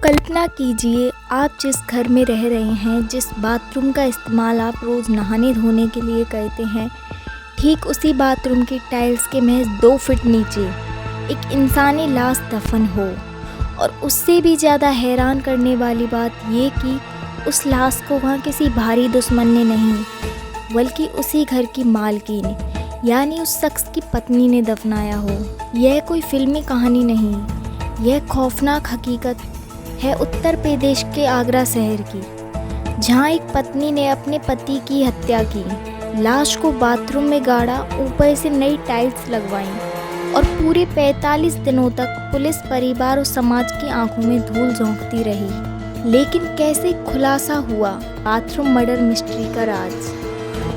कल्पना कीजिए आप जिस घर में रह रहे हैं, जिस बाथरूम का इस्तेमाल आप रोज़ नहाने धोने के लिए करते हैं, ठीक उसी बाथरूम की टाइल्स के महज 2 फीट नीचे एक इंसानी लाश दफन हो। और उससे भी ज़्यादा हैरान करने वाली बात ये कि उस लाश को वहाँ किसी भारी दुश्मन ने नहीं, बल्कि उसी घर की मालकिन यानी उस शख्स की पत्नी ने दफनाया हो। यह कोई फिल्मी कहानी नहीं, यह खौफनाक हकीकत है उत्तर प्रदेश के आगरा शहर की, जहां एक पत्नी ने अपने पति की हत्या की, लाश को बाथरूम में गाड़ा, ऊपर से नई टाइल्स लगवाईं और पूरे 45 दिनों तक पुलिस, परिवार और समाज की आंखों में धूल झोंकती रही। लेकिन कैसे खुलासा हुआ बाथरूम मर्डर मिस्ट्री का राज?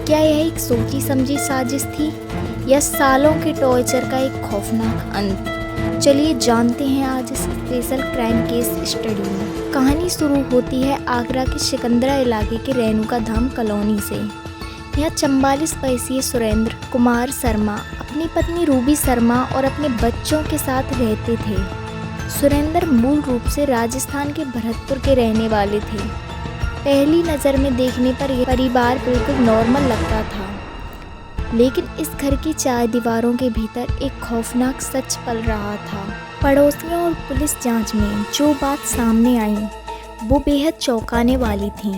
क्या यह एक सोची समझी साजिश थी या सालों के टॉर्चर का एक खौफनाक अंत? चलिए जानते हैं आज इस स्पेशल क्राइम केस स्टडी में। कहानी शुरू होती है आगरा के सिकंदरा इलाके के रेणुका धाम कॉलोनी से। यहाँ 44 वर्षीय सुरेंद्र कुमार शर्मा अपनी पत्नी रूबी शर्मा और अपने बच्चों के साथ रहते थे। सुरेंद्र मूल रूप से राजस्थान के भरतपुर के रहने वाले थे। पहली नज़र में देखने पर यह परिवार बिल्कुल नॉर्मल लगता था, लेकिन इस घर की 4 दीवारों के भीतर एक खौफनाक सच पल रहा था। पड़ोसियों और पुलिस जांच में जो बात सामने आई वो बेहद चौंकाने वाली थी।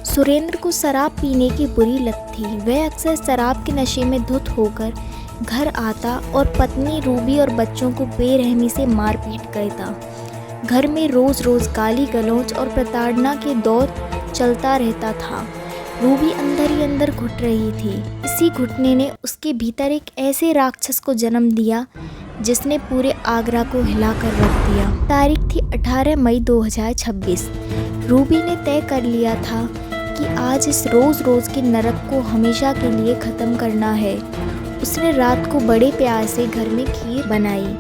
सुरेंद्र को शराब पीने की बुरी लत थी। वह अक्सर शराब के नशे में धुत होकर घर आता और पत्नी रूबी और बच्चों को बेरहमी से मारपीट करता। घर में रोज़ रोज़ गाली गलौज और प्रताड़ना के दौर चलता रहता था। रूबी अंदर ही अंदर घुट रही थी। इसी घुटने ने उसके भीतर एक ऐसे राक्षस को जन्म दिया जिसने पूरे आगरा को हिलाकर रख दिया। तारीख थी 18 मई 2026। रूबी ने तय कर लिया था कि आज इस रोज़ रोज़ के नरक को हमेशा के लिए ख़त्म करना है। उसने रात को बड़े प्यार से घर में खीर बनाई,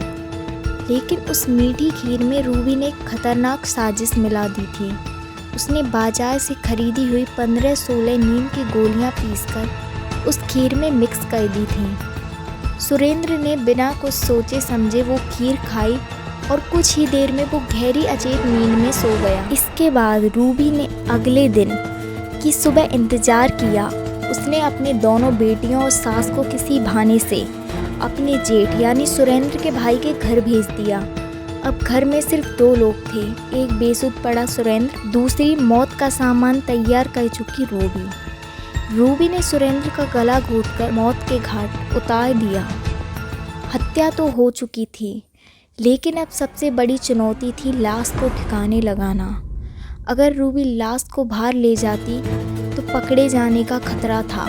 लेकिन उस मीठी खीर में रूबी ने एक खतरनाक साजिश मिला दी थी। उसने बाजार से खरीदी हुई 15-16 नीम की गोलियां पीसकर उस खीर में मिक्स कर दी थी। सुरेंद्र ने बिना कुछ सोचे समझे वो खीर खाई और कुछ ही देर में वो गहरी अचेत नींद में सो गया। इसके बाद रूबी ने अगले दिन की सुबह इंतजार किया। उसने अपने दोनों बेटियों और सास को किसी बहाने से अपने जेठ यानी सुरेंद्र के भाई के घर भेज दिया। अब घर में सिर्फ 2 लोग थे, एक बेसुध पड़ा सुरेंद्र, दूसरी मौत का सामान तैयार कर चुकी रूबी। रूबी ने सुरेंद्र का गला घोंटकर मौत के घाट उतार दिया। हत्या तो हो चुकी थी, लेकिन अब सबसे बड़ी चुनौती थी लाश को ठिकाने लगाना। अगर रूबी लाश को बाहर ले जाती तो पकड़े जाने का खतरा था।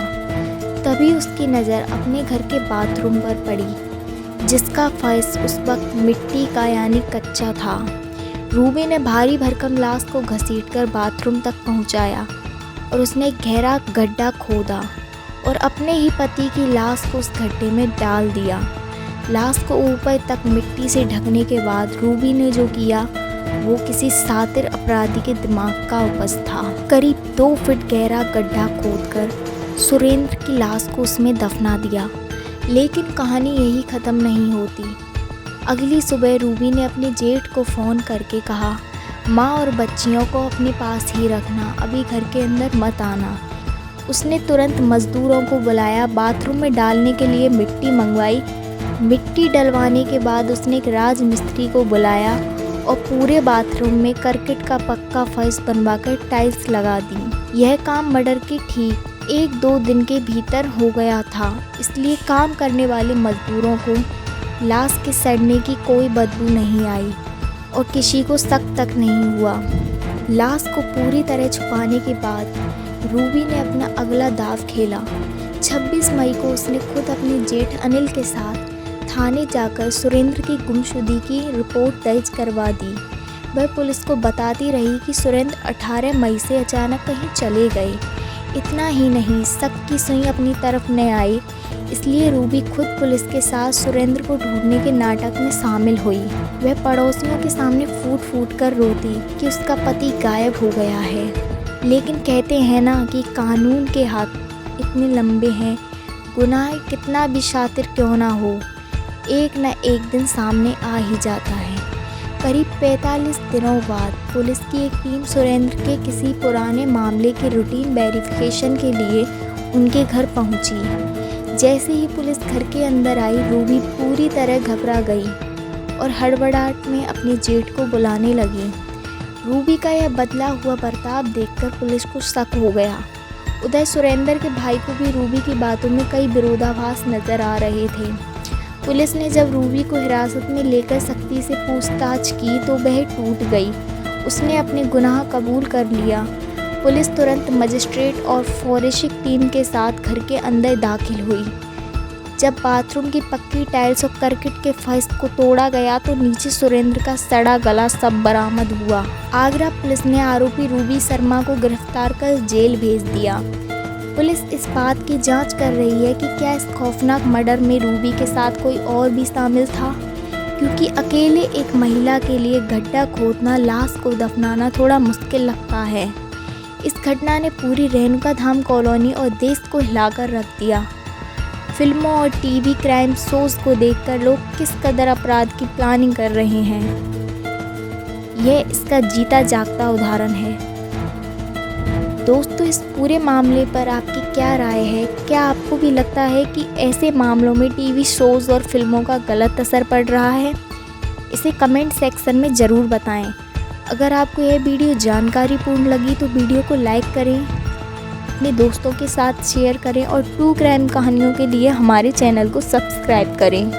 तभी उसकी नज़र अपने घर के बाथरूम पर पड़ी, जिसका फर्श उस वक्त मिट्टी का यानी कच्चा था। रूबी ने भारी भरकम लाश को घसीटकर बाथरूम तक पहुंचाया और उसने गहरा गड्ढा खोदा और अपने ही पति की लाश को उस गड्ढे में डाल दिया। लाश को ऊपर तक मिट्टी से ढकने के बाद रूबी ने जो किया वो किसी शातिर अपराधी के दिमाग का उपज था। करीब 2 फीट गहरा गड्ढा खोदकर सुरेंद्र की लाश को उसमें दफना दिया। लेकिन कहानी यही ख़त्म नहीं होती। अगली सुबह रूबी ने अपने जेठ को फ़ोन करके कहा, माँ और बच्चियों को अपने पास ही रखना, अभी घर के अंदर मत आना। उसने तुरंत मज़दूरों को बुलाया, बाथरूम में डालने के लिए मिट्टी मंगवाई। मिट्टी डलवाने के बाद उसने एक राज मिस्त्री को बुलाया और पूरे बाथरूम में करकट का पक्का फर्श बनवाकर टाइल्स लगा दी। यह काम मर्डर के ठीक 1-2 दिन के भीतर हो गया था, इसलिए काम करने वाले मजदूरों को लाश के सड़ने की कोई बदबू नहीं आई और किसी को शक तक नहीं हुआ। लाश को पूरी तरह छुपाने के बाद रूबी ने अपना अगला दाव खेला। 26 मई को उसने खुद अपने जेठ अनिल के साथ थाने जाकर सुरेंद्र की गुमशुदगी की रिपोर्ट दर्ज करवा दी। वह पुलिस को बताती रही कि सुरेंद्र 18 मई से अचानक कहीं चले गए। इतना ही नहीं, शक की सुई अपनी तरफ न आई, इसलिए रूबी खुद पुलिस के साथ सुरेंद्र को ढूंढने के नाटक में शामिल हुई। वह पड़ोसियों के सामने फूट फूट कर रोती कि उसका पति गायब हो गया है। लेकिन कहते हैं ना कि कानून के हाथ इतने लंबे हैं, गुनाह कितना भी शातिर क्यों ना हो, एक न एक दिन सामने आ ही जाता है। करीब 45 दिनों बाद पुलिस की एक टीम सुरेंद्र के किसी पुराने मामले के रूटीन वेरिफिकेशन के लिए उनके घर पहुंची। जैसे ही पुलिस घर के अंदर आई, रूबी पूरी तरह घबरा गई और हड़बड़ाहट में अपने जेठ को बुलाने लगी। रूबी का यह बदला हुआ बर्ताव देखकर पुलिस को शक हो गया। उधर सुरेंद्र के भाई को भी रूबी की बातों में कई विरोधाभास नजर आ रहे थे। पुलिस ने जब रूबी को हिरासत में लेकर सख्ती से पूछताछ की तो वह टूट गई। उसने अपने गुनाह कबूल कर लिया। पुलिस तुरंत मजिस्ट्रेट और फोरेंसिक टीम के साथ घर के अंदर दाखिल हुई। जब बाथरूम की पक्की टाइल्स और करकट के फर्श को तोड़ा गया तो नीचे सुरेंद्र का सड़ा गला सब बरामद हुआ। आगरा पुलिस ने आरोपी रूबी शर्मा को गिरफ्तार कर जेल भेज दिया। पुलिस इस बात की जांच कर रही है कि क्या इस खौफनाक मर्डर में रूबी के साथ कोई और भी शामिल था, क्योंकि अकेले एक महिला के लिए गड्ढा खोदना, लाश को दफनाना थोड़ा मुश्किल लगता है। इस घटना ने पूरी रेणुकाधाम कॉलोनी और देश को हिलाकर रख दिया। फिल्मों और टीवी क्राइम शोज को देखकर लोग किस कदर अपराध की प्लानिंग कर रहे हैं, यह इसका जीता जागता उदाहरण है। दोस्तों, इस पूरे मामले पर आपकी क्या राय है? क्या आपको भी लगता है कि ऐसे मामलों में टीवी शोज़ और फिल्मों का गलत असर पड़ रहा है? इसे कमेंट सेक्शन में ज़रूर बताएं। अगर आपको यह वीडियो जानकारीपूर्ण लगी तो वीडियो को लाइक करें, अपने दोस्तों के साथ शेयर करें और ट्रू क्राइम कहानियों के लिए हमारे चैनल को सब्सक्राइब करें।